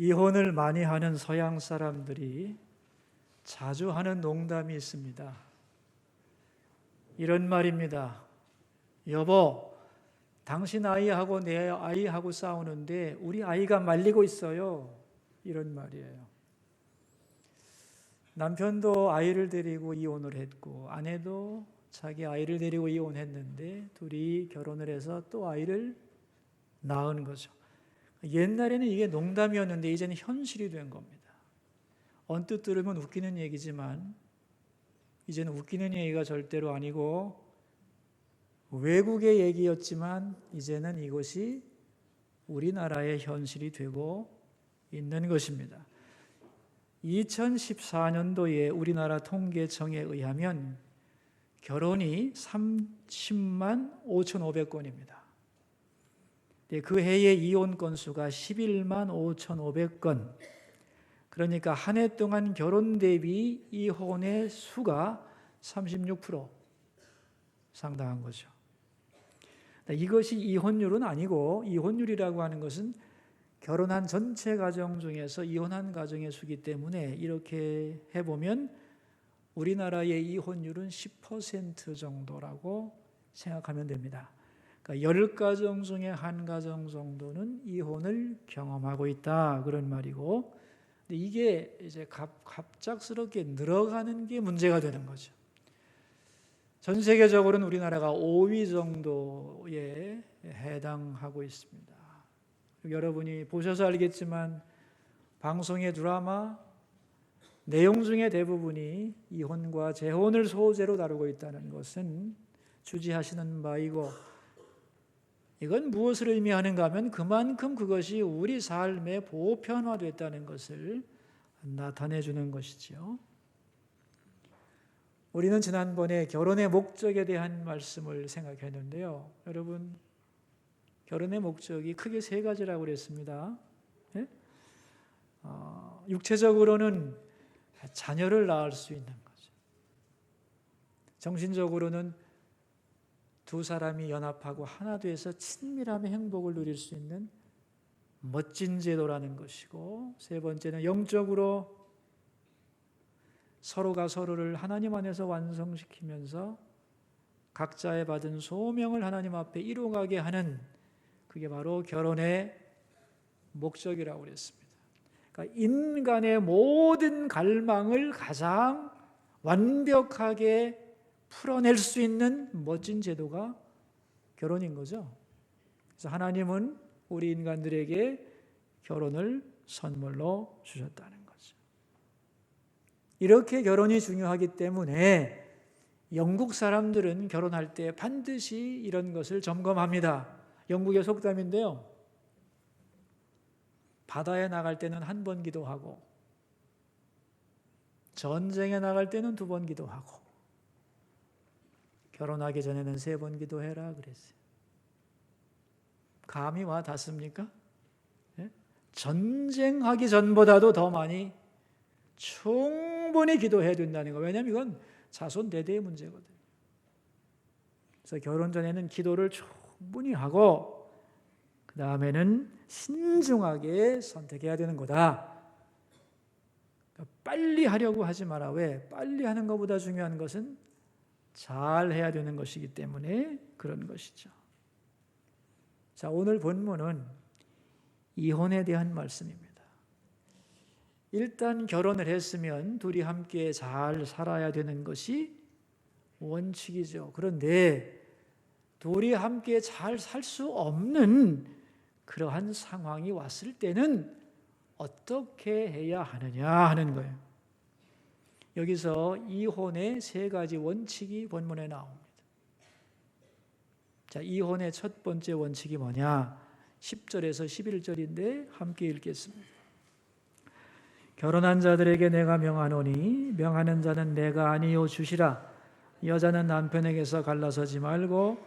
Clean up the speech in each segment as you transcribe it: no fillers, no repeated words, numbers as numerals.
이혼을 많이 하는 서양 사람들이 자주 하는 농담이 있습니다. 이런 말입니다. 여보, 당신 아이하고 내 아이하고 싸우는데 우리 아이가 말리고 있어요. 이런 말이에요. 남편도 아이를 데리고 이혼을 했고 아내도 자기 아이를 데리고 이혼했는데 둘이 결혼을 해서 또 아이를 낳은 거죠. 옛날에는 이게 농담이었는데 이제는 현실이 된 겁니다. 언뜻 들으면 웃기는 얘기지만 이제는 웃기는 얘기가 절대로 아니고 외국의 얘기였지만 이제는 이것이 우리나라의 현실이 되고 있는 것입니다. 2014년도에 우리나라 통계청에 의하면 결혼이 30만 5,500건입니다. 그 해의 이혼 건수가 11만 5,500건. 그러니까 한 해 동안 결혼 대비 이혼의 수가 36% 상당한 거죠. 이것이 이혼율은 아니고, 이혼율이라고 하는 것은 결혼한 전체 가정 중에서 이혼한 가정의 수기 때문에 이렇게 해보면 우리나라의 이혼율은 10% 정도라고 생각하면 됩니다. 그러니까 10가정 중에 한 가정 정도는 이혼을 경험하고 있다, 그런 말이고, 근데 이게 이제 갑작스럽게 늘어가는 게 문제가 되는 거죠. 전 세계적으로는 우리나라가 5위 정도에 해당하고 있습니다. 여러분이 보셔서 알겠지만 방송의 드라마 내용 중에 대부분이 이혼과 재혼을 소재로 다루고 있다는 것은 주지하시는 바이고, 이건 무엇을 의미하는가 하면 그만큼 그것이 우리 삶에 보편화됐다는 것을 나타내 주는 것이죠. 우리는 지난번에 결혼의 목적에 대한 말씀을 생각했는데요. 여러분, 결혼의 목적이 크게 세 가지라고 그랬습니다. 네? 육체적으로는 자녀를 낳을 수 있는 거죠. 정신적으로는 두 사람이 연합하고 하나 돼서 친밀함의 행복을 누릴 수 있는 멋진 제도라는 것이고, 세 번째는 영적으로 서로가 서로를 하나님 안에서 완성시키면서 각자의 받은 소명을 하나님 앞에 이루어가게 하는, 그게 바로 결혼의 목적이라고 그랬습니다. 그러니까 인간의 모든 갈망을 가장 완벽하게 풀어낼 수 있는 멋진 제도가 결혼인 거죠. 그래서 하나님은 우리 인간들에게 결혼을 선물로 주셨다는 거죠. 이렇게 결혼이 중요하기 때문에 영국 사람들은 결혼할 때 반드시 이런 것을 점검합니다. 영국의 속담인데요. 바다에 나갈 때는 한 번 기도하고 전쟁에 나갈 때는 2번 기도하고 결혼하기 전에는 3번 기도해라 그랬어요. 감이 와 닿습니까? 네? 전쟁하기 전보다도 더 많이 충분히 기도해야 된다는 거예요. 왜냐하면 이건 자손 대대의 문제거든요. 그래서 결혼 전에는 기도를 충분히 하고 그 다음에는 신중하게 선택해야 되는 거다. 그러니까 빨리 하려고 하지 마라. 왜? 빨리 하는 것보다 중요한 것은 잘 해야 되는 것이기 때문에 그런 것이죠. 자, 오늘 본문은 이혼에 대한 말씀입니다. 일단 결혼을 했으면 둘이 함께 잘 살아야 되는 것이 원칙이죠. 그런데 둘이 함께 잘 살 수 없는 그러한 상황이 왔을 때는 어떻게 해야 하느냐 하는 거예요. 여기서 이혼의 3가지 원칙이 본문에 나옵니다. 자, 이혼의 첫 번째 원칙이 뭐냐? 10절에서 11절인데 함께 읽겠습니다. 결혼한 자들에게 내가 명하노니 명하는 자는 내가 아니요 주시라. 여자는 남편에게서 갈라서지 말고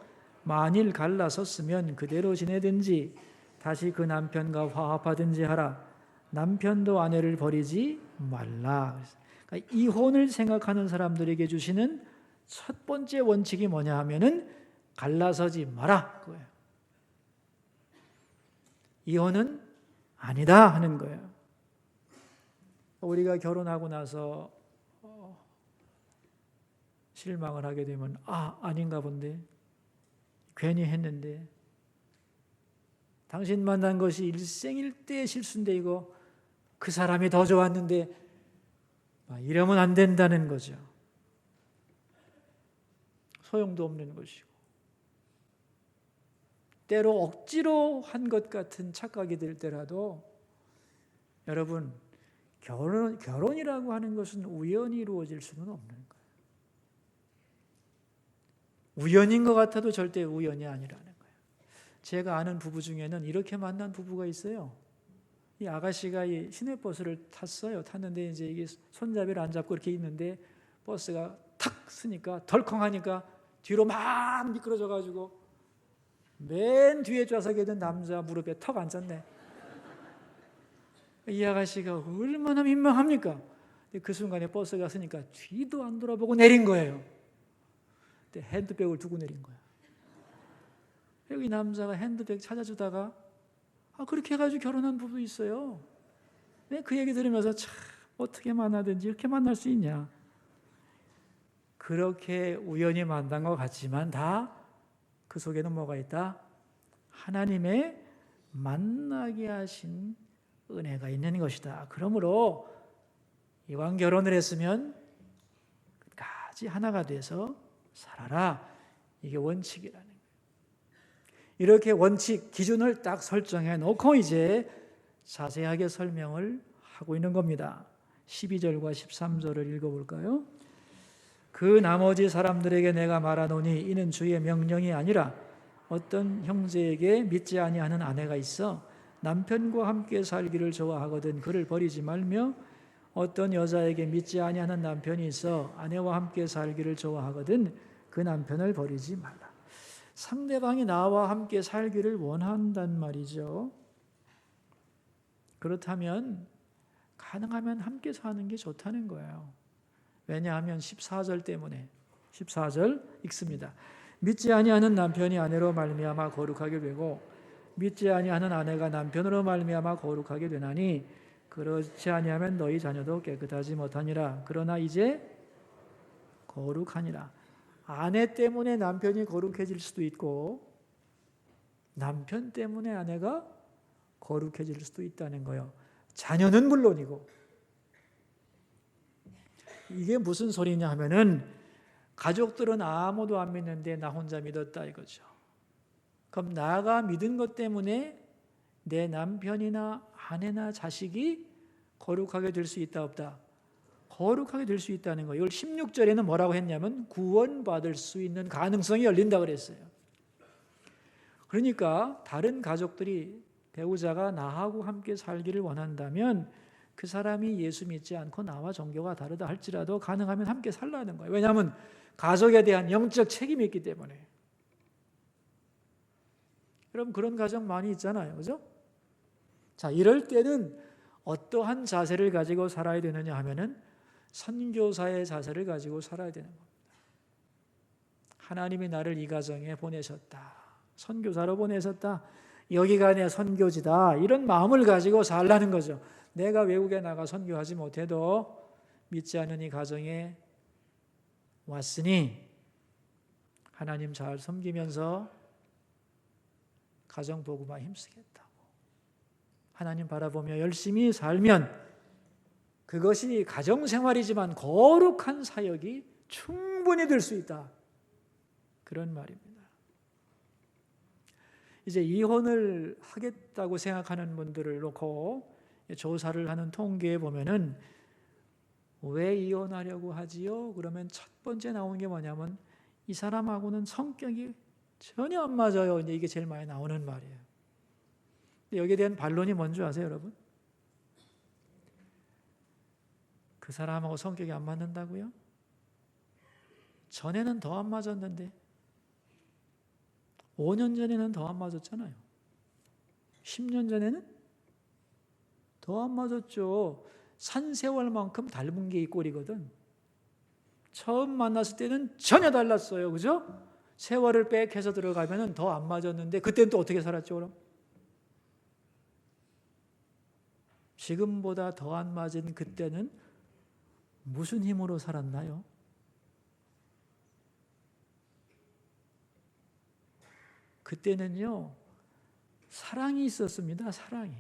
만일 갈라섰으면 그대로 지내든지 다시 그 남편과 화합하든지 하라. 남편도 아내를 버리지 말라. 그러니까 이혼을 생각하는 사람들에게 주시는 첫 번째 원칙이 뭐냐 하면은 갈라서지 마라 그거예요. 이혼은 아니다 하는 거예요. 우리가 결혼하고 나서 실망을 하게 되면 아닌가 본데, 괜히 했는데, 당신 만난 것이 일생일대의 실수인데 이거 그 사람이 더 좋았는데, 이러면 안 된다는 거죠. 소용도 없는 것이고, 때로 억지로 한 것 같은 착각이 들 때라도, 여러분, 결혼이라고 하는 것은 우연히 이루어질 수는 없는 거예요. 우연인 것 같아도 절대 우연이 아니라는 거예요. 제가 아는 부부 중에는 이렇게 만난 부부가 있어요. 이 아가씨가 이 시내버스를 탔는데 이제 이게 손잡이를 안 잡고 이렇게 있는데 버스가 탁 쓰니까 덜컹하니까 뒤로 막 미끄러져 가지고 맨 뒤에 좌석에 있는 남자 무릎에 턱 앉았네. 이 아가씨가 얼마나 민망합니까? 그 순간에 버스가 쓰니까 뒤도 안 돌아보고 내린 거예요. 핸드백을 두고 내린 거야. 여기 남자가 핸드백 찾아주다가 그렇게 해가지고 결혼한 부부 있어요. 그 얘기 들으면서 참 어떻게 만나든지 이렇게 만날 수 있냐. 그렇게 우연히 만난 것 같지만 다 그 속에는 뭐가 있다? 하나님의 만나게 하신 은혜가 있는 것이다. 그러므로 이왕 결혼을 했으면 끝까지 하나가 돼서 살아라. 이게 원칙이라는 거예요. 이렇게 원칙, 기준을 딱 설정해 놓고 이제 자세하게 설명을 하고 있는 겁니다. 12절과 13절을 읽어볼까요? 그 나머지 사람들에게 내가 말하노니 이는 주의 명령이 아니라 어떤 형제에게 믿지 아니하는 아내가 있어 남편과 함께 살기를 좋아하거든 그를 버리지 말며 어떤 여자에게 믿지 아니하는 남편이 있어 아내와 함께 살기를 좋아하거든 그 남편을 버리지 말라. 상대방이 나와 함께 살기를 원한단 말이죠. 그렇다면 가능하면 함께 사는 게 좋다는 거예요. 왜냐하면 14절 때문에. 14절 읽습니다. 믿지 아니하는 남편이 아내로 말미암아 거룩하게 되고 믿지 아니하는 아내가 남편으로 말미암아 거룩하게 되나니 그렇지 아니하면 너희 자녀도 깨끗하지 못하니라. 그러나 이제 거룩하니라. 아내 때문에 남편이 거룩해질 수도 있고 남편 때문에 아내가 거룩해질 수도 있다는 거예요. 자녀는 물론이고. 이게 무슨 소리냐 하면은 가족들은 아무도 안 믿는데 나 혼자 믿었다 이거죠. 그럼 나가 믿은 것 때문에 내 남편이나 아내나 자식이 거룩하게 될 수 있다 없다? 거룩하게 될 수 있다는 거예요. 이걸 16절에는 뭐라고 했냐면 구원받을 수 있는 가능성이 열린다 그랬어요. 그러니까 다른 가족들이 배우자가 나하고 함께 살기를 원한다면 그 사람이 예수 믿지 않고 나와 종교가 다르다 할지라도 가능하면 함께 살라는 거예요. 왜냐하면 가족에 대한 영적 책임이 있기 때문에. 여러분 그런 가정 많이 있잖아요. 그죠? 자, 이럴 때는 어떠한 자세를 가지고 살아야 되느냐 하면은 선교사의 자세를 가지고 살아야 되는 겁니다. 하나님이 나를 이 가정에 보내셨다. 선교사로 보내셨다. 여기가 내 선교지다. 이런 마음을 가지고 살라는 거죠. 내가 외국에 나가 선교하지 못해도 믿지 않는 이 가정에 왔으니 하나님 잘 섬기면서 가정 복음화 힘쓰겠다고. 하나님 바라보며 열심히 살면 그것이 가정생활이지만 거룩한 사역이 충분히 될 수 있다. 그런 말입니다. 이제 이혼을 하겠다고 생각하는 분들을 놓고 조사를 하는 통계에 보면은 왜 이혼하려고 하지요? 그러면 첫 번째 나오는 게 뭐냐면 이 사람하고는 성격이 전혀 안 맞아요. 이제 이게 제일 많이 나오는 말이에요. 근데 여기에 대한 반론이 뭔지 아세요, 여러분? 그 사람하고 성격이 안 맞는다고요? 전에는 더 안 맞았는데 5년 전에는 더 안 맞았잖아요. 10년 전에는 더 안 맞았죠. 산세월만큼 닮은 게 이 꼴이거든. 처음 만났을 때는 전혀 달랐어요. 그죠? 세월을 빽해서 들어가면 더 안 맞았는데 그때는 또 어떻게 살았죠 그럼? 지금보다 더 안 맞은 그때는 무슨 힘으로 살았나요? 그때는요, 사랑이 있었습니다. 사랑이.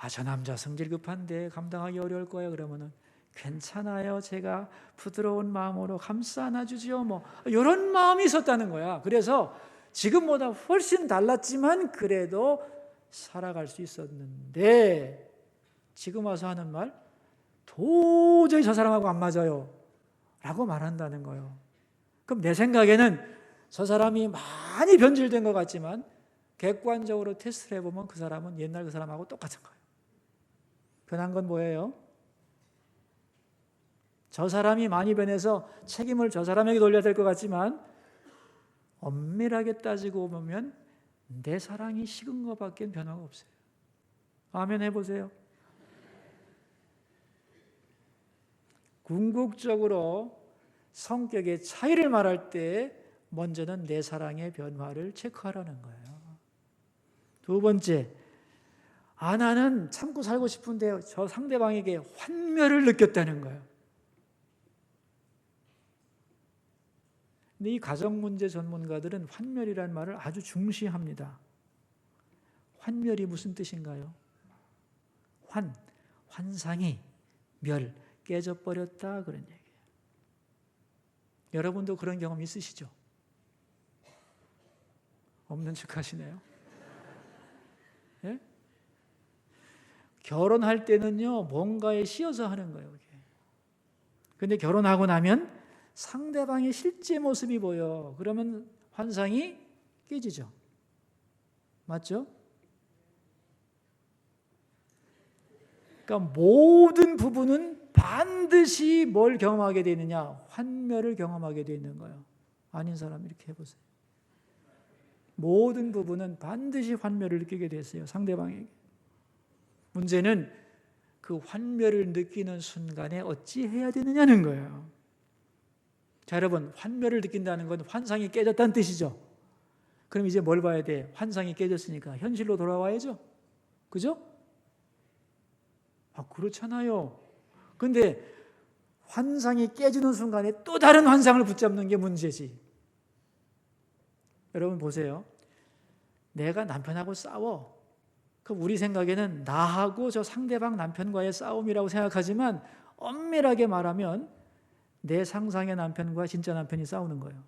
저 남자 성질 급한데 감당하기 어려울 거예요. 그러면은 괜찮아요. 제가 부드러운 마음으로 감싸 안아주지요. 뭐 이런 마음이 있었다는 거야. 그래서 지금보다 훨씬 달랐지만 그래도 살아갈 수 있었는데 지금 와서 하는 말, 도저히 저 사람하고 안 맞아요 라고 말한다는 거예요. 그럼 내 생각에는 저 사람이 많이 변질된 것 같지만 객관적으로 테스트를 해보면 그 사람은 옛날 그 사람하고 똑같은 거예요. 변한 건 뭐예요? 저 사람이 많이 변해서 책임을 저 사람에게 돌려야 될 것 같지만 엄밀하게 따지고 보면 내 사랑이 식은 것밖에 변화가 없어요. 아멘 해보세요. 궁극적으로 성격의 차이를 말할 때 먼저는 내 사랑의 변화를 체크하라는 거예요. 두 번째, 나는 참고 살고 싶은데 저 상대방에게 환멸을 느꼈다는 거예요. 근데 이 가정문제 전문가들은 환멸이라는 말을 아주 중시합니다. 환멸이 무슨 뜻인가요? 환상이, 멸, 깨져버렸다 그런 얘기예요. 여러분도 그런 경험 있으시죠? 없는 척 하시네요. 예? 결혼할 때는요, 뭔가에 씌어서 하는 거예요. 근데 결혼하고 나면 상대방의 실제 모습이 보여. 그러면 환상이 깨지죠. 맞죠? 그러니까 모든 부부는 반드시 뭘 경험하게 되느냐? 환멸을 경험하게 되어 있는 거예요. 아닌 사람 이렇게 해보세요. 모든 부부는 반드시 환멸을 느끼게 됐어요. 상대방에게. 문제는 그 환멸을 느끼는 순간에 어찌 해야 되느냐는 거예요. 자, 여러분, 환멸을 느낀다는 건 환상이 깨졌다는 뜻이죠. 그럼 이제 뭘 봐야 돼? 환상이 깨졌으니까 현실로 돌아와야죠. 그죠? 그렇잖아요. 근데 환상이 깨지는 순간에 또 다른 환상을 붙잡는 게 문제지. 여러분 보세요. 내가 남편하고 싸워. 그럼 우리 생각에는 나하고 저 상대방 남편과의 싸움이라고 생각하지만 엄밀하게 말하면 내 상상의 남편과 진짜 남편이 싸우는 거예요.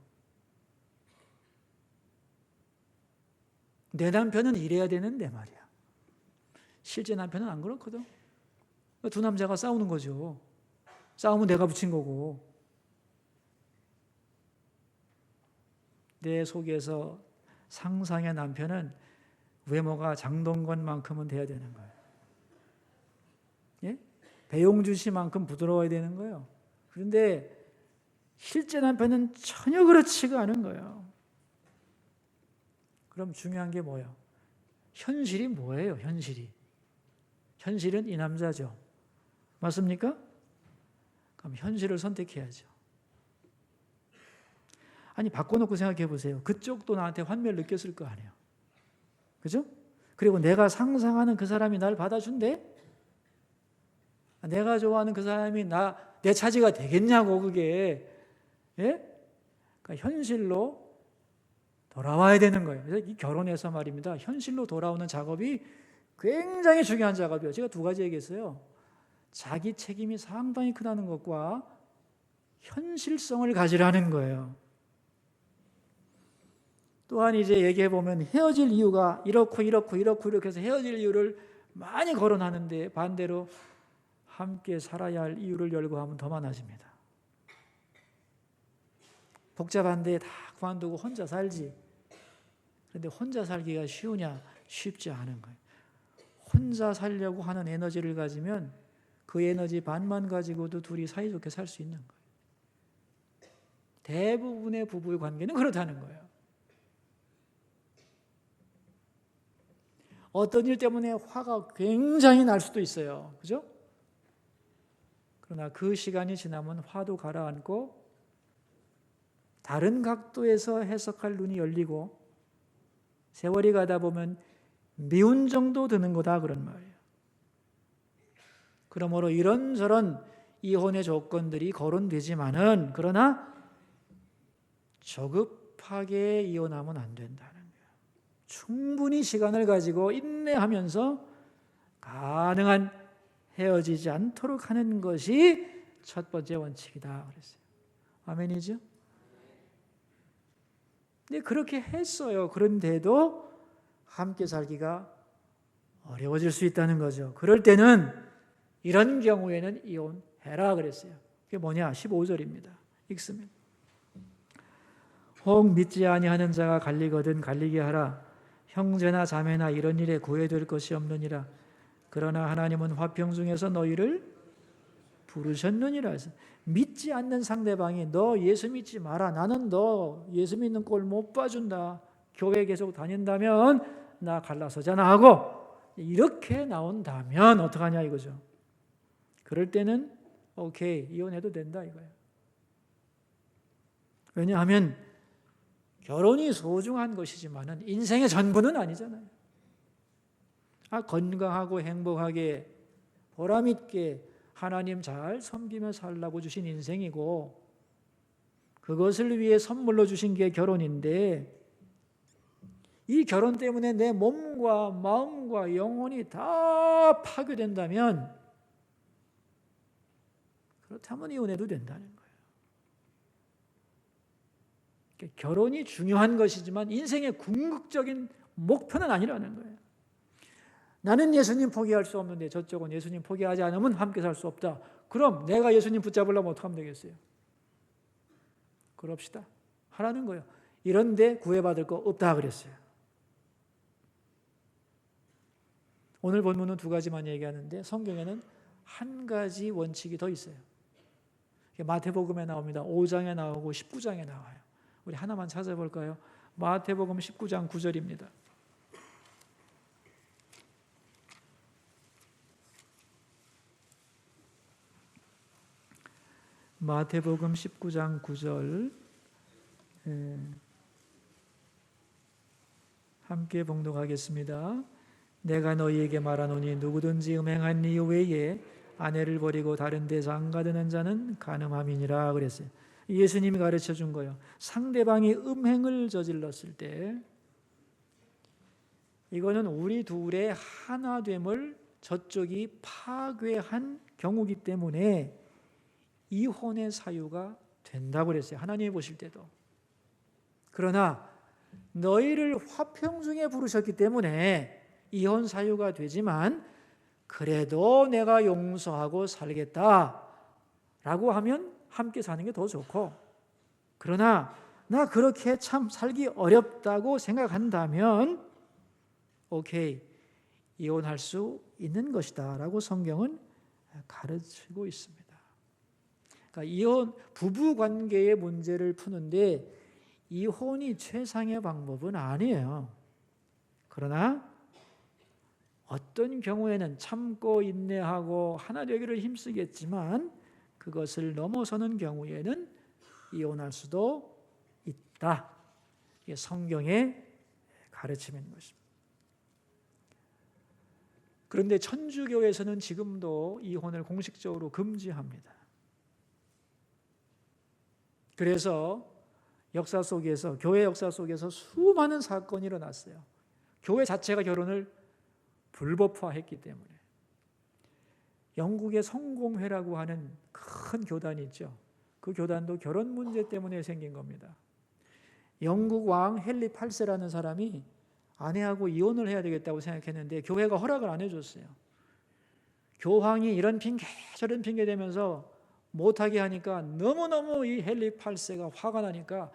내 남편은 이래야 되는데 말이야. 실제 남편은 안 그렇거든. 두 남자가 싸우는 거죠. 싸움은 내가 붙인 거고. 내 속에서 상상의 남편은 외모가 장동건만큼은 돼야 되는 거예요. 예? 배용준 씨만큼 부드러워야 되는 거예요. 그런데 실제 남편은 전혀 그렇지가 않은 거예요. 그럼 중요한 게 뭐예요? 현실이 뭐예요? 현실은 이 남자죠. 맞습니까? 그럼 현실을 선택해야죠. 아니, 바꿔놓고 생각해 보세요. 그쪽도 나한테 환멸 느꼈을 거 아니에요. 그죠? 그리고 내가 상상하는 그 사람이 날 받아준대? 내가 좋아하는 그 사람이 내 차지가 되겠냐고, 그게. 예? 그러니까 현실로 돌아와야 되는 거예요. 그래서 이 결혼에서 말입니다. 현실로 돌아오는 작업이 굉장히 중요한 작업이에요. 제가 두 가지 얘기했어요. 자기 책임이 상당히 크다는 것과 현실성을 가지라는 거예요. 또한 이제 얘기해 보면 헤어질 이유가 이렇게 해서 헤어질 이유를 많이 거론하는데 반대로 함께 살아야 할 이유를 열거하면 더 많아집니다. 복잡한데 다 그만두고 혼자 살지. 그런데 혼자 살기가 쉬우냐? 쉽지 않은 거예요. 혼자 살려고 하는 에너지를 가지면 그 에너지 반만 가지고도 둘이 사이좋게 살 수 있는 거예요. 대부분의 부부의 관계는 그렇다는 거예요. 어떤 일 때문에 화가 굉장히 날 수도 있어요. 그죠? 그러나 그 시간이 지나면 화도 가라앉고 다른 각도에서 해석할 눈이 열리고 세월이 가다 보면 미운 정도 드는 거다 그런 말이에요. 그러므로 이런저런 이혼의 조건들이 거론되지만은 그러나 조급하게 이혼하면 안 된다는 거예요. 충분히 시간을 가지고 인내하면서 가능한 헤어지지 않도록 하는 것이 첫 번째 원칙이다 그랬어요. 아멘이죠? 근데 그렇게 했어요. 그런데도 함께 살기가 어려워질 수 있다는 거죠. 그럴 때는 이런 경우에는 이혼해라 그랬어요. 그게 뭐냐? 15절입니다. 읽습니다. 혹 믿지 아니하는 자가 갈리거든 갈리게 하라. 형제나 자매나 이런 일에 구애될 것이 없느니라. 그러나 하나님은 화평 중에서 너희를 부르셨느니라. 믿지 않는 상대방이 너 예수 믿지 마라. 나는 너 예수 믿는 꼴 못 봐준다. 교회 계속 다닌다면 나 갈라서잖아 하고 이렇게 나온다면 어떡하냐 이거죠. 그럴 때는 오케이 이혼해도 된다 이거예요. 왜냐하면 결혼이 소중한 것이지만 인생의 전부는 아니잖아요. 건강하고 행복하게 보람있게 하나님 잘 섬기며 살라고 주신 인생이고 그것을 위해 선물로 주신 게 결혼인데 이 결혼 때문에 내 몸과 마음과 영혼이 다 파괴된다면 그렇다면 이혼해도 된다는 거예요. 결혼이 중요한 것이지만 인생의 궁극적인 목표는 아니라는 거예요. 나는 예수님 포기할 수 없는데 저쪽은 예수님 포기하지 않으면 함께 살 수 없다. 그럼 내가 예수님 붙잡으려면 어떻게 하면 되겠어요? 그럽시다. 하라는 거예요. 이런데 구애받을 거 없다 그랬어요. 오늘 본문은 두 가지만 얘기하는데 성경에는 한 가지 원칙이 더 있어요. 마태복음에 나옵니다. 5장에 나오고 19장에 나와요. 우리 하나만 찾아볼까요? 마태복음 19장 9절입니다. 마태복음 19장 9절 함께 봉독하겠습니다. 내가 너희에게 말하노니 누구든지 음행한 이유 외에 아내를 버리고 다른 데 장가드는 자는 간음함이니라 그랬어요. 예수님이 가르쳐 준 거예요. 상대방이 음행을 저질렀을 때 이거는 우리 둘의 하나됨을 저쪽이 파괴한 경우이기 때문에 이혼의 사유가 된다고 그랬어요. 하나님이 보실 때도. 그러나 너희를 화평 중에 부르셨기 때문에 이혼 사유가 되지만 그래도 내가 용서하고 살겠다라고 하면 함께 사는 게 더 좋고 그러나 나 그렇게 참 살기 어렵다고 생각한다면 오케이 이혼할 수 있는 것이다 라고 성경은 가르치고 있습니다. 그러니까 이혼 부부관계의 문제를 푸는데 이혼이 최상의 방법은 아니에요. 그러나 어떤 경우에는 참고 인내하고 하나 되기를 힘쓰겠지만 그것을 넘어서는 경우에는 이혼할 수도 있다. 이게 성경의 가르침인 것입니다. 그런데 천주교에서는 지금도 이혼을 공식적으로 금지합니다. 그래서 역사 속에서 교회 역사 속에서 수많은 사건이 일어났어요. 교회 자체가 결혼을 불법화했기 때문에. 영국의 성공회라고 하는 큰 교단이 있죠. 그 교단도 결혼 문제 때문에 생긴 겁니다. 영국 왕 헨리 8세라는 사람이 아내하고 이혼을 해야 되겠다고 생각했는데 교회가 허락을 안 해줬어요. 교황이 이런 핑계 저런 핑계 대면서 못하게 하니까 너무너무 이 헨리 8세가 화가 나니까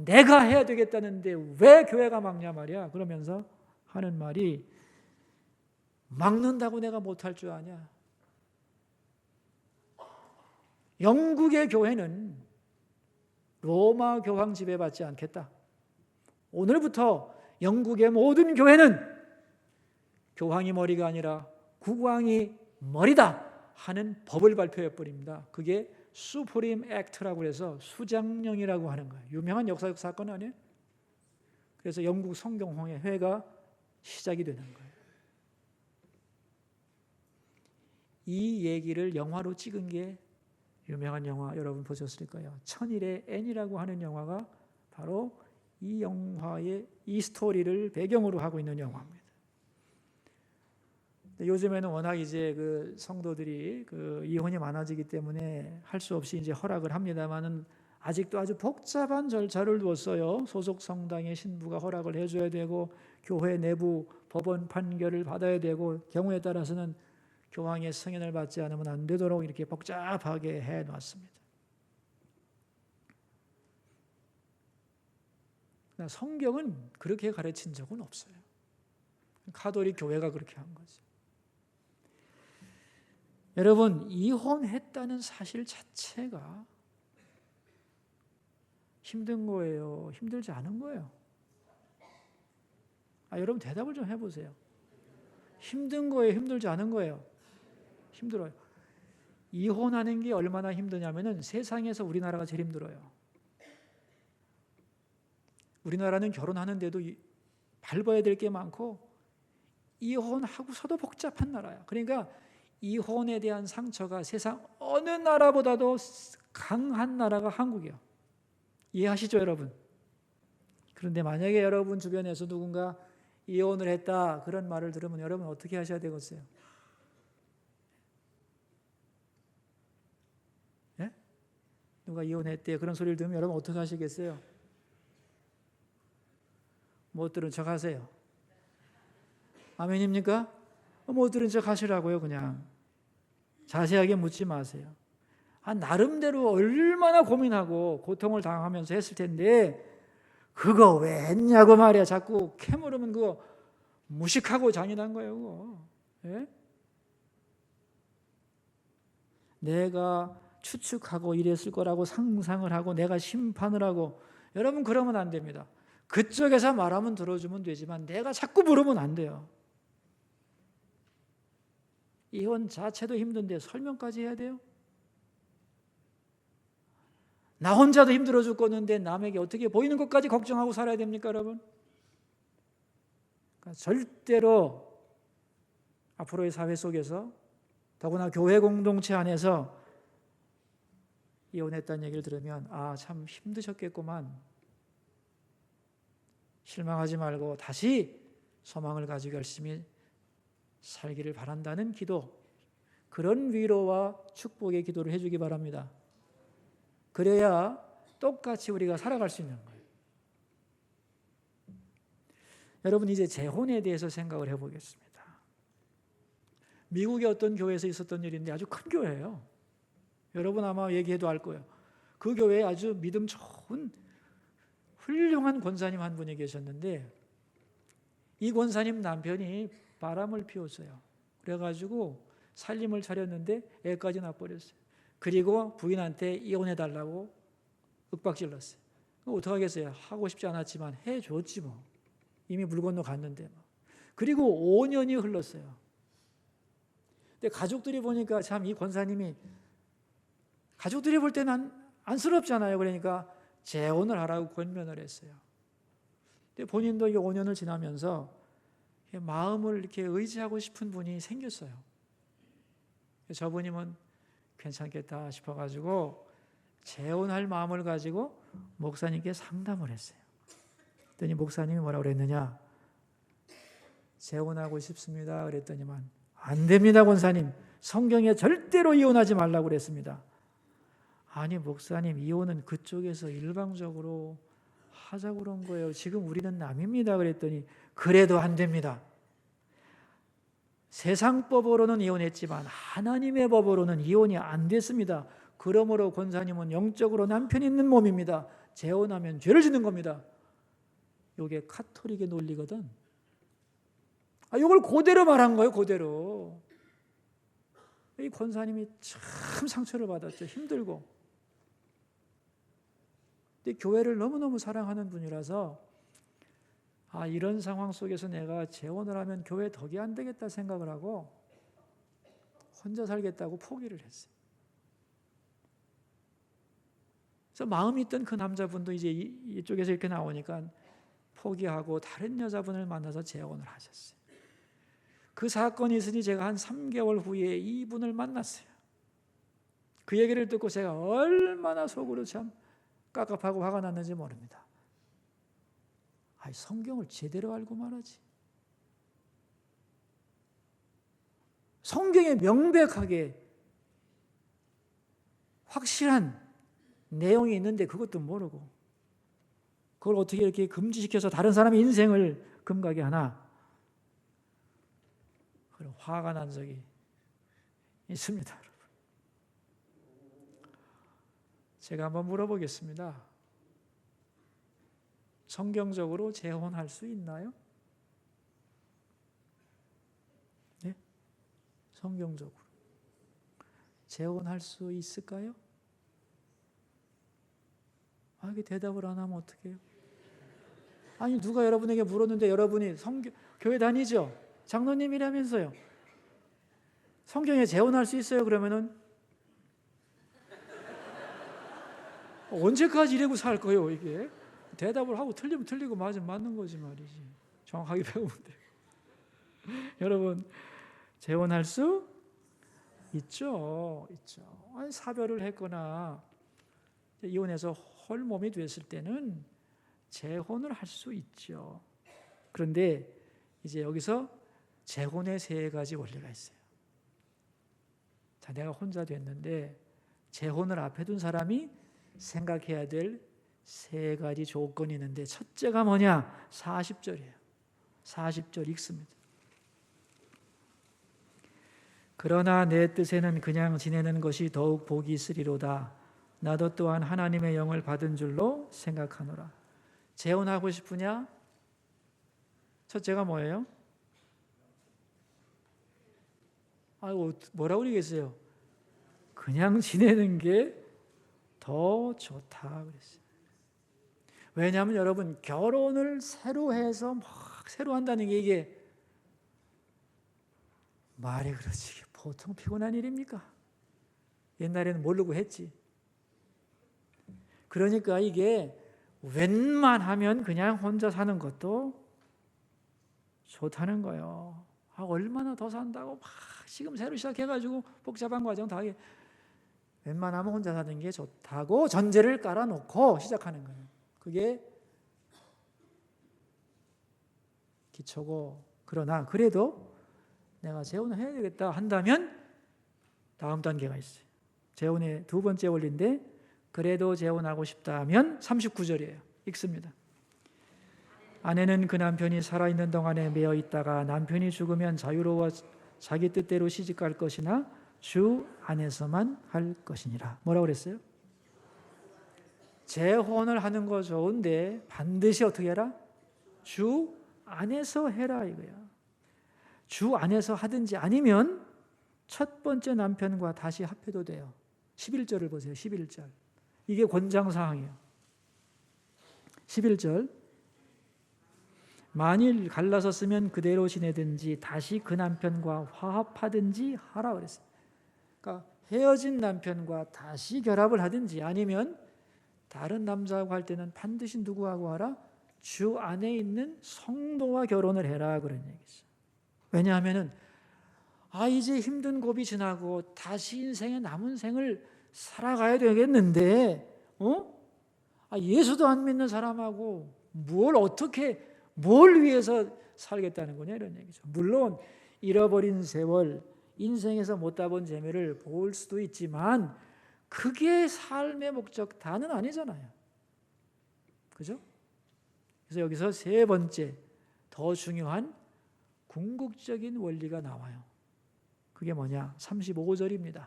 내가 해야 되겠다는데 왜 교회가 막냐 말이야. 그러면서 하는 말이 막는다고 내가 못할 줄 아냐. 영국의 교회는 로마 교황 지배받지 않겠다. 오늘부터 영국의 모든 교회는 교황이 머리가 아니라 국왕이 머리다 하는 법을 발표해버립니다. 그게 수프림 액트라고 해서 수장령이라고 하는 거예요. 유명한 역사적 사건 아니에요? 그래서 영국 성경홍회 회가 시작이 되는 거예요. 이 얘기를 영화로 찍은 게 유명한 영화 여러분 보셨을 거예요. 천일의 앤이라고 하는 영화가 바로 이 영화의 이 스토리를 배경으로 하고 있는 영화입니다. 요즘에는 워낙 이제 그 성도들이 그 이혼이 많아지기 때문에 할 수 없이 이제 허락을 합니다만은 아직도 아주 복잡한 절차를 뒀어요. 소속 성당의 신부가 허락을 해줘야 되고 교회 내부 법원 판결을 받아야 되고 경우에 따라서는 교황의 승인을 받지 않으면 안 되도록 이렇게 복잡하게 해놨습니다. 성경은 그렇게 가르친 적은 없어요. 가톨릭 교회가 그렇게 한 거죠. 여러분, 이혼했다는 사실 자체가 힘든 거예요? 힘들지 않은 거예요? 여러분 대답을 좀 해보세요. 힘든 거예요? 힘들지 않은 거예요? 힘들어요. 이혼하는 게 얼마나 힘드냐면은 세상에서 우리나라가 제일 힘들어요. 우리나라는 결혼하는데도 밟아야 될 게 많고 이혼하고서도 복잡한 나라야. 그러니까 이혼에 대한 상처가 세상 어느 나라보다도 강한 나라가 한국이에요. 이해하시죠, 여러분? 그런데 만약에 여러분 주변에서 누군가 이혼을 했다 그런 말을 들으면 여러분 어떻게 하셔야 되겠어요? 예? 누가 이혼했대 그런 소리를 들으면 여러분 어떻게 하시겠어요? 못 들은 척 하세요. 아멘입니까? 못 들은 척 하시라고요. 그냥 자세하게 묻지 마세요. 나름대로 얼마나 고민하고 고통을 당하면서 했을 텐데 그거 왜 했냐고 말이야. 자꾸 캐물으면 그거 무식하고 잔인한 거예요. 그거. 예? 내가 추측하고 이랬을 거라고 상상을 하고 내가 심판을 하고 여러분 그러면 안 됩니다. 그쪽에서 말하면 들어주면 되지만 내가 자꾸 물으면 안 돼요. 이혼 자체도 힘든데 설명까지 해야 돼요? 나 혼자도 힘들어 죽겠는데 남에게 어떻게 보이는 것까지 걱정하고 살아야 됩니까, 여러분? 그러니까 절대로 앞으로의 사회 속에서 더구나 교회 공동체 안에서 이혼했다는 얘기를 들으면 참 힘드셨겠구만. 실망하지 말고 다시 소망을 가지고 열심히 살기를 바란다는 기도, 그런 위로와 축복의 기도를 해주기 바랍니다. 그래야 똑같이 우리가 살아갈 수 있는 거예요. 여러분 이제 재혼에 대해서 생각을 해보겠습니다. 미국의 어떤 교회에서 있었던 일인데 아주 큰 교회예요. 여러분 아마 얘기해도 알 거예요. 그 교회에 아주 믿음 좋은 훌륭한 권사님 한 분이 계셨는데 이 권사님 남편이 바람을 피웠어요. 그래가지고 살림을 차렸는데 애까지 낳아버렸어요. 그리고 부인한테 이혼해달라고 윽박질렀어요. 어떡하겠어요? 하고 싶지 않았지만 해줬지 뭐. 이미 물 건너 갔는데 뭐. 그리고 5년이 흘렀어요. 근데 가족들이 보니까 참 이 권사님이 가족들이 볼 때는 안쓰럽잖아요. 그러니까 재혼을 하라고 권면을 했어요. 근데 본인도 이 5년을 지나면서 마음을 이렇게 의지하고 싶은 분이 생겼어요. 저분이면 괜찮겠다 싶어가지고 재혼할 마음을 가지고 목사님께 상담을 했어요. 그랬더니 목사님이 뭐라고 그랬느냐? 재혼하고 싶습니다. 그랬더니만 안 됩니다, 권사님. 성경에 절대로 이혼하지 말라고 그랬습니다. 아니 목사님, 이혼은 그쪽에서 일방적으로 하자고 그런 거예요. 지금 우리는 남입니다. 그랬더니 그래도 안 됩니다. 세상 법으로는 이혼했지만 하나님의 법으로는 이혼이 안 됐습니다. 그러므로 권사님은 영적으로 남편이 있는 몸입니다. 재혼하면 죄를 짓는 겁니다. 이게 카톨릭의 논리거든. 이걸 그대로 말한 거예요. 그대로. 이 권사님이 참 상처를 받았죠. 힘들고. 근데 교회를 너무너무 사랑하는 분이라서 이런 상황 속에서 내가 재혼을 하면 교회 덕이 안 되겠다 생각을 하고 혼자 살겠다고 포기를 했어요. 그래서 마음이 있던 그 남자분도 이제 이쪽에서 이렇게 나오니까 포기하고 다른 여자분을 만나서 재혼을 하셨어요. 그 사건이 있으니 제가 한 3개월 후에 이분을 만났어요. 그 얘기를 듣고 제가 얼마나 속으로 참 깝깝하고 화가 났는지 모릅니다. 성경을 제대로 알고 말하지. 성경에 명백하게 확실한 내용이 있는데 그것도 모르고 그걸 어떻게 이렇게 금지시켜서 다른 사람의 인생을 금가게 하나? 그런 화가 난 적이 있습니다, 여러분. 제가 한번 물어보겠습니다. 성경적으로 재혼할 수 있나요? 네? 성경적으로 재혼할 수 있을까요? 이게 대답을 안 하면 어떡해요? 아니, 누가 여러분에게 물었는데 여러분이 교회 다니죠? 장로님이라면서요. 성경에 재혼할 수 있어요? 그러면은 언제까지 이러고 살 거예요, 이게? 대답을 하고 틀리면 틀리고 맞으면 맞는 거지 말이지. 정확하게 배우면 돼요. 여러분, 재혼할 수 있죠. 아니, 사별을 했거나 이혼해서 홀몸이 됐을 때는 재혼을 할 수 있죠. 그런데 이제 여기서 재혼의 3가지 원리가 있어요. 자, 내가 혼자 됐는데 재혼을 앞에 둔 사람이 생각해야 될 3가지 조건이 있는데 첫째가 뭐냐? 40절이에요. 40절 읽습니다. 그러나 내 뜻에는 그냥 지내는 것이 더욱 복이 있으리로다. 나도 또한 하나님의 영을 받은 줄로 생각하노라. 재혼하고 싶으냐? 첫째가 뭐예요? 뭐라고 그러겠어요? 그냥 지내는 게 더 좋다 그랬어요. 왜냐하면 여러분, 결혼을 새로 해서 막 새로 한다는 게 이게 말이 그렇지 보통 피곤한 일입니까? 옛날에는 모르고 했지. 그러니까 이게 웬만하면 그냥 혼자 사는 것도 좋다는 거예요. 얼마나 더 산다고 막 지금 새로 시작해가지고 복잡한 과정 다 하게, 웬만하면 혼자 사는 게 좋다고 전제를 깔아놓고 시작하는 거예요. 그게 기초고, 그러나 그래도 내가 재혼을 해야 되겠다 한다면 다음 단계가 있어요. 재혼의 2번째 원리인데, 그래도 재혼하고 싶다면 39절이에요. 읽습니다. 아내는 그 남편이 살아있는 동안에 매어 있다가 남편이 죽으면 자유로워 자기 뜻대로 시집갈 것이나 주 안에서만 할 것이니라. 뭐라고 그랬어요? 재혼을 하는 거 좋은데 반드시 어떻게 해라? 주 안에서 해라 이거야. 주 안에서 하든지 아니면 첫 번째 남편과 다시 합해도 돼요. 11절을 보세요. 11절. 이게 권장사항이에요. 11절. 만일 갈라섰으면 그대로 지내든지 다시 그 남편과 화합하든지 하라 그랬어요. 그러니까 헤어진 남편과 다시 결합을 하든지 아니면 다른 남자하고 할 때는 반드시 누구하고 하라? 주 안에 있는 성도와 결혼을 해라 그런 얘기죠. 왜냐하면은 이제 힘든 고비 지나고 다시 인생의 남은 생을 살아가야 되겠는데 예수도 안 믿는 사람하고 뭘 위해서 살겠다는 거냐 이런 얘기죠. 물론 잃어버린 세월, 인생에서 못 따본 재미를 볼 수도 있지만 그게 삶의 목적 다는 아니잖아요. 그죠? 그래서 여기서 3번째 더 중요한 궁극적인 원리가 나와요. 그게 뭐냐? 35절입니다.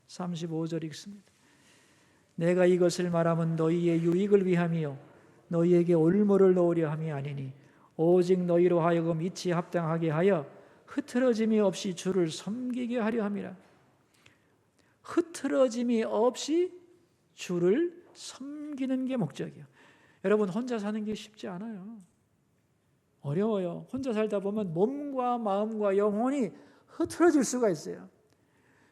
35절 읽습니다. 내가 이것을 말하면 너희의 유익을 위함이요 너희에게 올무를 놓으려 함이 아니니 오직 너희로 하여금 이치에 합당하게 하여 흐트러짐이 없이 주를 섬기게 하려 함이라. 흐트러짐이 없이 주를 섬기는 게 목적이에요. 여러분, 혼자 사는 게 쉽지 않아요. 어려워요. 혼자 살다 보면 몸과 마음과 영혼이 흐트러질 수가 있어요.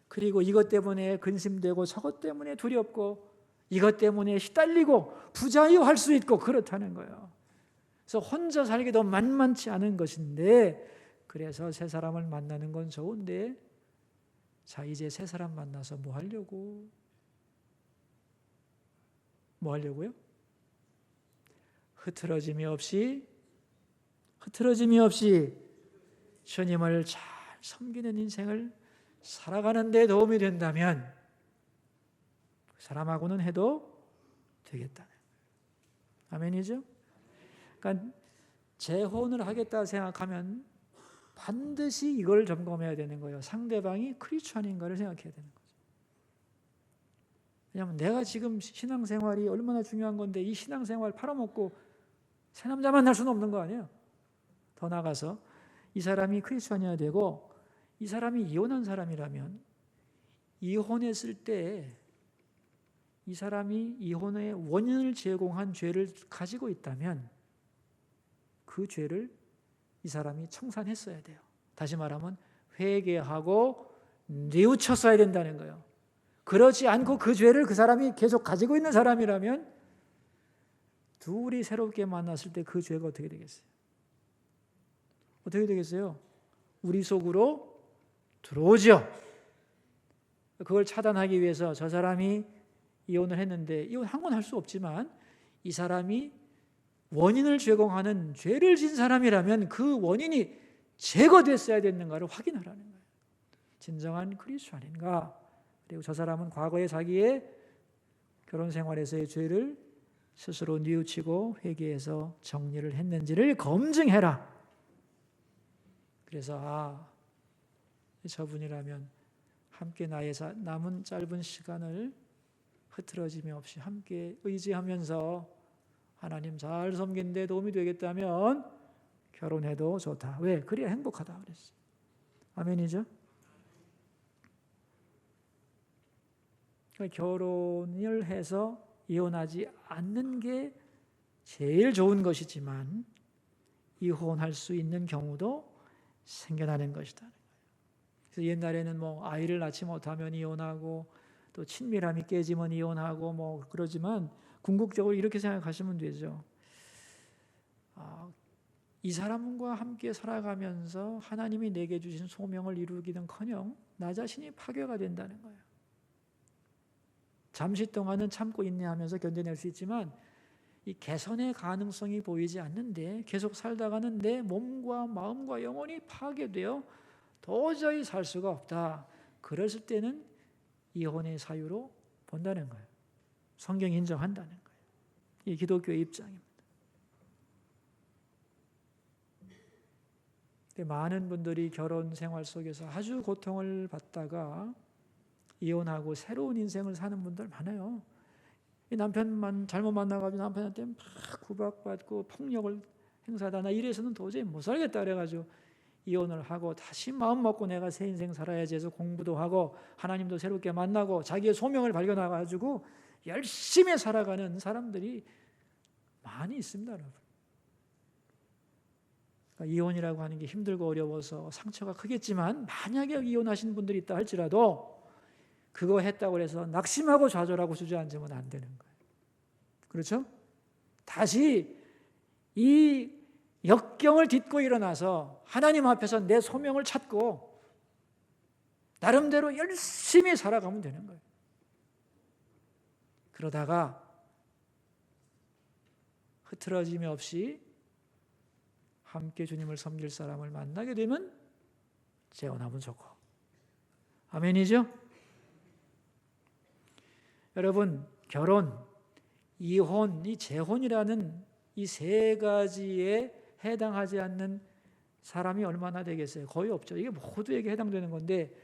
그리고 이것 때문에 근심되고 저것 때문에 두렵고 이것 때문에 시달리고 부자유할 수 있고 그렇다는 거예요. 그래서 혼자 살기도 만만치 않은 것인데, 그래서 새 사람을 만나는 건 좋은데, 자, 이제 새 사람 만나서 뭐 하려고? 뭐 하려고요? 흐트러짐이 없이 주님을 잘 섬기는 인생을 살아가는 데 도움이 된다면 그 사람하고는 해도 되겠다. 아멘이죠? 그러니까 재혼을 하겠다 생각하면 반드시 이걸 점검해야 되는 거예요. 상대방이 크리스찬인가를 생각해야 되는 거죠. 왜냐하면 내가 지금 신앙생활이 얼마나 중요한 건데 이 신앙생활 팔아먹고 새 남자 만날 수는 없는 거 아니에요. 더 나아가서 이 사람이 크리스찬이어야 되고, 이 사람이 이혼한 사람이라면 이혼했을 때 이 사람이 이혼의 원인을 제공한 죄를 가지고 있다면 그 죄를 이 사람이 청산했어야 돼요. 다시 말하면 회개하고 뉘우쳤어야 된다는 거예요. 그렇지 않고 그 죄를 그 사람이 계속 가지고 있는 사람이라면 둘이 새롭게 만났을 때 그 죄가 어떻게 되겠어요? 어떻게 되겠어요? 우리 속으로 들어오죠. 그걸 차단하기 위해서 저 사람이 이혼을 했는데, 이혼한 건 할 수 없지만 이 사람이 원인을 제공하는 죄를 진 사람이라면 그 원인이 제거됐어야 됐는가를 확인하라는 거예요. 진정한 크리스찬인가? 그리고 저 사람은 과거에 자기의 결혼 생활에서의 죄를 스스로 뉘우치고 회개해서 정리를 했는지를 검증해라. 그래서 저분이라면 함께 나의 남은 짧은 시간을 흐트러짐이 없이 함께 의지하면서 하나님 잘 섬기는 데 도움이 되겠다면 결혼해도 좋다. 왜? 그래야 행복하다 그랬어요. 아멘이죠? 그러니까 결혼을 해서 이혼하지 않는 게 제일 좋은 것이지만 이혼할 수 있는 경우도 생겨나는 것이다. 그래서 옛날에는 아이를 낳지 못하면 이혼하고 또 친밀함이 깨지면 이혼하고 그러지만 궁극적으로 이렇게 생각하시면 되죠. 이 사람과 함께 살아가면서 하나님이 내게 주신 소명을 이루기는커녕 나 자신이 파괴가 된다는 거예요. 잠시 동안은 참고 인내하면서 견뎌낼 수 있지만 이 개선의 가능성이 보이지 않는데 계속 살다가는 내 몸과 마음과 영혼이 파괴되어 도저히 살 수가 없다. 그랬을 때는 이혼의 사유로 본다는 거예요. 성경이 인정한다는 거예요. 이 기독교의 입장입니다. 많은 분들이 결혼 생활 속에서 아주 고통을 받다가 이혼하고 새로운 인생을 사는 분들 많아요. 이 남편만 잘못 만나가지고 남편한테 막 구박받고 폭력을 행사하다 나 이래서는 도저히 못 살겠다 그래가지고 이혼을 하고 다시 마음 먹고 내가 새 인생 살아야지 해서 공부도 하고 하나님도 새롭게 만나고 자기의 소명을 발견해가지고 열심히 살아가는 사람들이 많이 있습니다, 여러분. 그러니까 이혼이라고 하는 게 힘들고 어려워서 상처가 크겠지만 만약에 이혼하신 분들이 있다 할지라도 그거 했다고 해서 낙심하고 좌절하고 주저앉으면 안 되는 거예요. 그렇죠? 다시 이 역경을 딛고 일어나서 하나님 앞에서 내 소명을 찾고 나름대로 열심히 살아가면 되는 거예요. 그러다가 흐트러짐이 없이 함께 주님을 섬길 사람을 만나게 되면 재혼하면 좋고. 아멘이죠? 여러분, 결혼, 이혼, 이 재혼이라는 이 세 가지에 해당하지 않는 사람이 얼마나 되겠어요? 거의 없죠. 이게 모두에게 해당되는 건데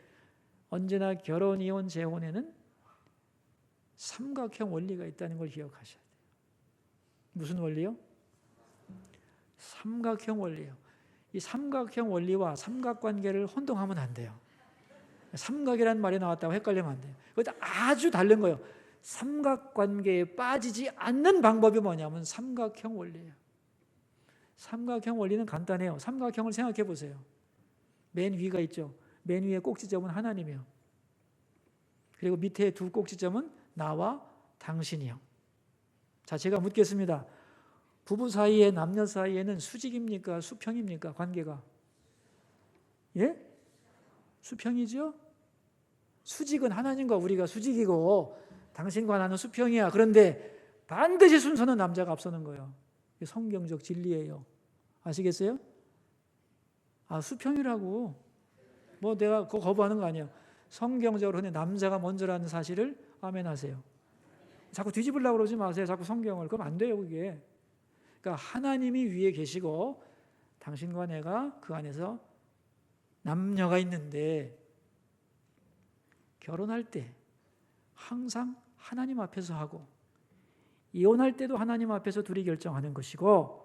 언제나 결혼, 이혼, 재혼에는 삼각형 원리가 있다는 걸 기억하셔야 돼요. 무슨 원리요? 삼각형 원리요. 이 삼각형 원리와 삼각관계를 혼동하면 안 돼요. 삼각이라는 말이 나왔다고 헷갈리면 안 돼요. 그것도 아주 다른 거예요. 삼각관계에 빠지지 않는 방법이 뭐냐면 삼각형 원리예요. 삼각형 원리는 간단해요. 삼각형을 생각해 보세요. 맨 위가 있죠. 맨 위에 꼭지점은 하나님이요. 그리고 밑에 두 꼭지점은 나와 당신이요. 자, 제가 묻겠습니다. 부부 사이에, 남녀 사이에는 수직입니까? 수평입니까? 관계가? 예? 수평이죠? 수직은 하나님과 우리가 수직이고 당신과 나는 수평이야. 그런데 반드시 순서는 남자가 앞서는 거예요. 이게 성경적 진리예요. 아시겠어요? 수평이라고. 뭐 내가 그거 거부하는 거 아니에요. 성경적으로 근데 남자가 먼저라는 사실을 아멘 하세요. 자꾸 뒤집으려고 그러지 마세요. 자꾸 성경을. 그럼 안 돼요, 그게. 그러니까 하나님이 위에 계시고 당신과 내가 그 안에서 남녀가 있는데 결혼할 때 항상 하나님 앞에서 하고 이혼할 때도 하나님 앞에서 둘이 결정하는 것이고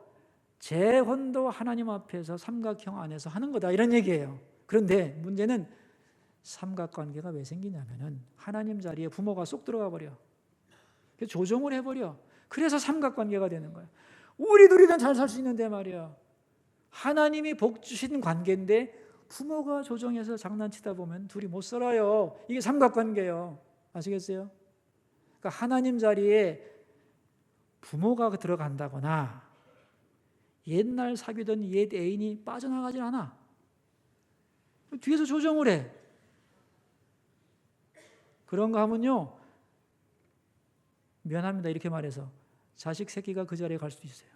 재혼도 하나님 앞에서 삼각형 안에서 하는 거다 이런 얘기예요. 그런데 문제는 삼각관계가 왜 생기냐면은 하나님 자리에 부모가 쏙 들어가 버려. 조종을 해버려. 그래서 삼각관계가 되는 거야. 우리 둘이는 잘 살 수 있는데 말이야. 하나님이 복 주신 관계인데 부모가 조정해서 장난치다 보면 둘이 못 살아요. 이게 삼각관계예요. 아시겠어요? 그러니까 하나님 자리에 부모가 들어간다거나 옛날 사귀던 옛 애인이 빠져나가질 않아. 뒤에서 조정을 해. 그런가 하면요, 미안합니다 이렇게 말해서 자식 새끼가 그 자리에 갈 수도 있어요.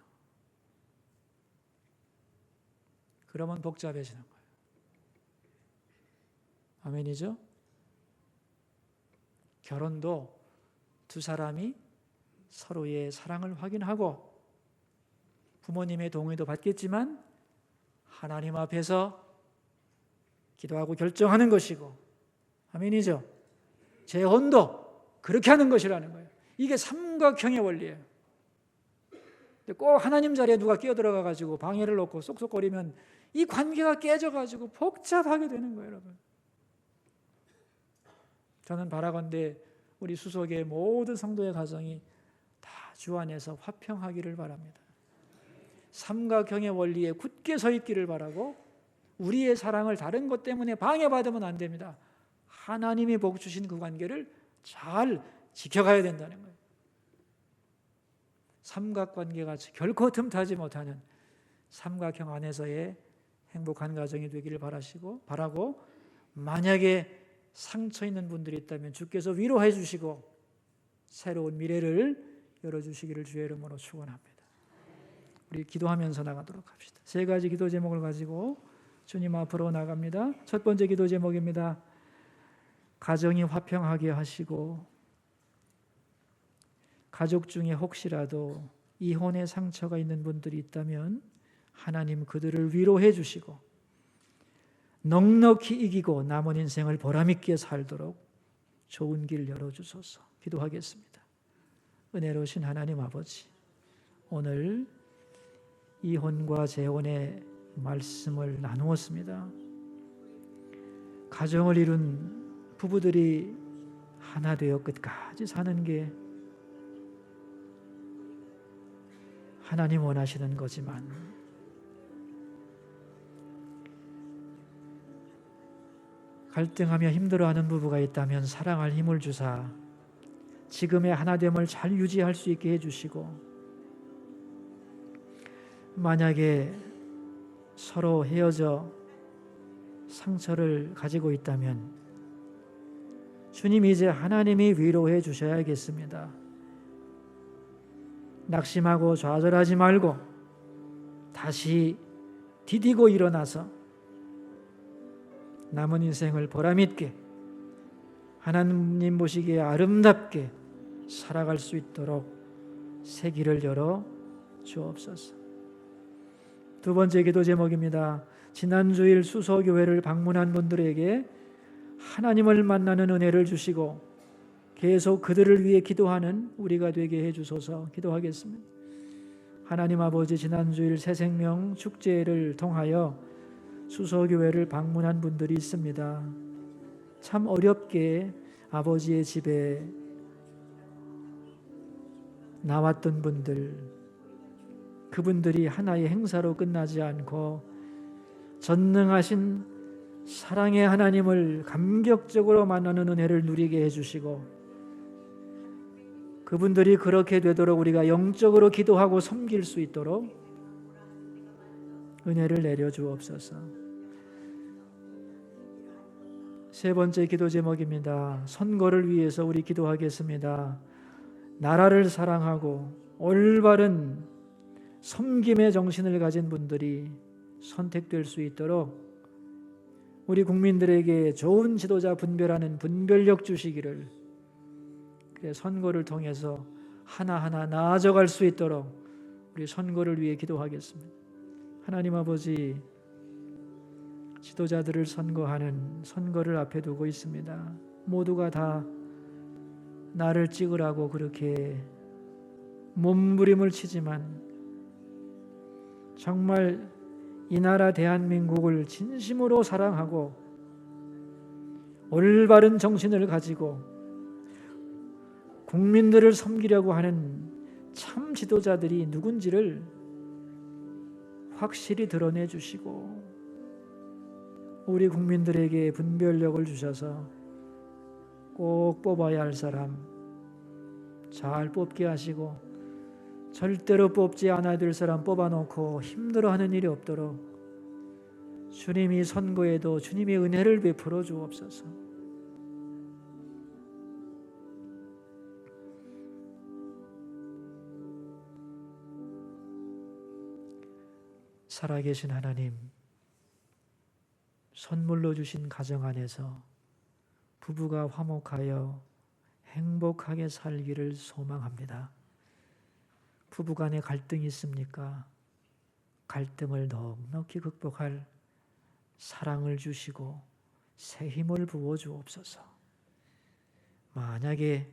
그러면 복잡해지는 거예요. 아멘이죠? 결혼도 두 사람이 서로의 사랑을 확인하고 부모님의 동의도 받겠지만 하나님 앞에서 기도하고 결정하는 것이고, 아멘이죠? 재혼도 그렇게 하는 것이라는 거예요. 이게 삼각형의 원리예요. 꼭 하나님 자리에 누가 끼어들어가 가지고 방해를 놓고 쏙쏙거리면 이 관계가 깨져 가지고 복잡하게 되는 거예요, 여러분. 저는 바라건대 우리 수석의 모든 성도의 가정이 다 주 안에서 화평하기를 바랍니다. 삼각형의 원리에 굳게 서 있기를 바라고, 우리의 사랑을 다른 것 때문에 방해받으면 안 됩니다. 하나님이 복 주신 그 관계를 잘 지켜가야 된다는 거예요. 삼각관계가 결코 틈타지 못하는 삼각형 안에서의 행복한 가정이 되기를 바라고, 만약에 상처 있는 분들이 있다면 주께서 위로해 주시고 새로운 미래를 열어주시기를 주의 이름으로 축원합니다. 우리 기도하면서 나가도록 합시다. 세 가지 기도 제목을 가지고 주님 앞으로 나갑니다. 첫 번째 기도 제목입니다. 가정이 화평하게 하시고 가족 중에 혹시라도 이혼의 상처가 있는 분들이 있다면 하나님 그들을 위로해 주시고 넉넉히 이기고 남은 인생을 보람있게 살도록 좋은 길 열어주소서. 기도하겠습니다. 은혜로우신 하나님 아버지, 오늘 이혼과 재혼의 말씀을 나누었습니다. 가정을 이룬 부부들이 하나 되어 끝까지 사는 게 하나님 원하시는 거지만 갈등하며 힘들어하는 부부가 있다면 사랑할 힘을 주사 지금의 하나됨을 잘 유지할 수 있게 해주시고, 만약에 서로 헤어져 상처를 가지고 있다면 주님 이제 하나님이 위로해 주셔야겠습니다. 낙심하고 좌절하지 말고 다시 디디고 일어나서 남은 인생을 보람있게 하나님 보시기에 아름답게 살아갈 수 있도록 새 길을 열어 주옵소서. 두 번째 기도 제목입니다. 지난 주일 수서교회를 방문한 분들에게 하나님을 만나는 은혜를 주시고 계속 그들을 위해 기도하는 우리가 되게 해주소서. 기도하겠습니다. 하나님 아버지, 지난 주일 새생명 축제를 통하여 수서교회를 방문한 분들이 있습니다. 참 어렵게 아버지의 집에 나왔던 분들, 그분들이 하나의 행사로 끝나지 않고 전능하신 사랑의 하나님을 감격적으로 만나는 은혜를 누리게 해주시고 그분들이 그렇게 되도록 우리가 영적으로 기도하고 섬길 수 있도록 은혜를 내려 주옵소서. 세 번째 기도 제목입니다. 선거를 위해서 우리 기도하겠습니다. 나라를 사랑하고 올바른 섬김의 정신을 가진 분들이 선택될 수 있도록 우리 국민들에게 좋은 지도자 분별하는 분별력 주시기를, 선거를 통해서 하나하나 나아져갈 수 있도록 우리 선거를 위해 기도하겠습니다. 하나님 아버지, 지도자들을 선거하는 선거를 앞에 두고 있습니다. 모두가 다 나를 찍으라고 그렇게 몸부림을 치지만 정말 이 나라 대한민국을 진심으로 사랑하고 올바른 정신을 가지고 국민들을 섬기려고 하는 참 지도자들이 누군지를 확실히 드러내 주시고 우리 국민들에게 분별력을 주셔서 꼭 뽑아야 할 사람 잘 뽑게 하시고 절대로 뽑지 않아야 될 사람 뽑아놓고 힘들어하는 일이 없도록 주님이 선거에도 주님의 은혜를 베풀어 주옵소서. 살아계신 하나님, 선물로 주신 가정 안에서 부부가 화목하여 행복하게 살기를 소망합니다. 부부간에 갈등이 있습니까? 갈등을 넉넉히 극복할 사랑을 주시고 새 힘을 부어 주옵소서. 만약에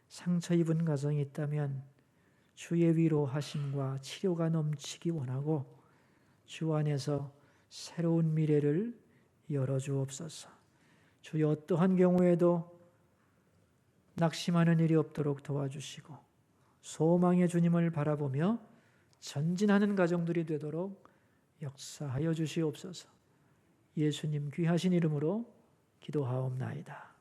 상처 입은 가정이 있다면 주의 위로하심과 치료가 넘치기 원하고 주 안에서 새로운 미래를 열어주옵소서. 주여, 어떠한 경우에도 낙심하는 일이 없도록 도와주시고 소망의 주님을 바라보며 전진하는 가정들이 되도록 역사하여 주시옵소서. 예수님 귀하신 이름으로 기도하옵나이다.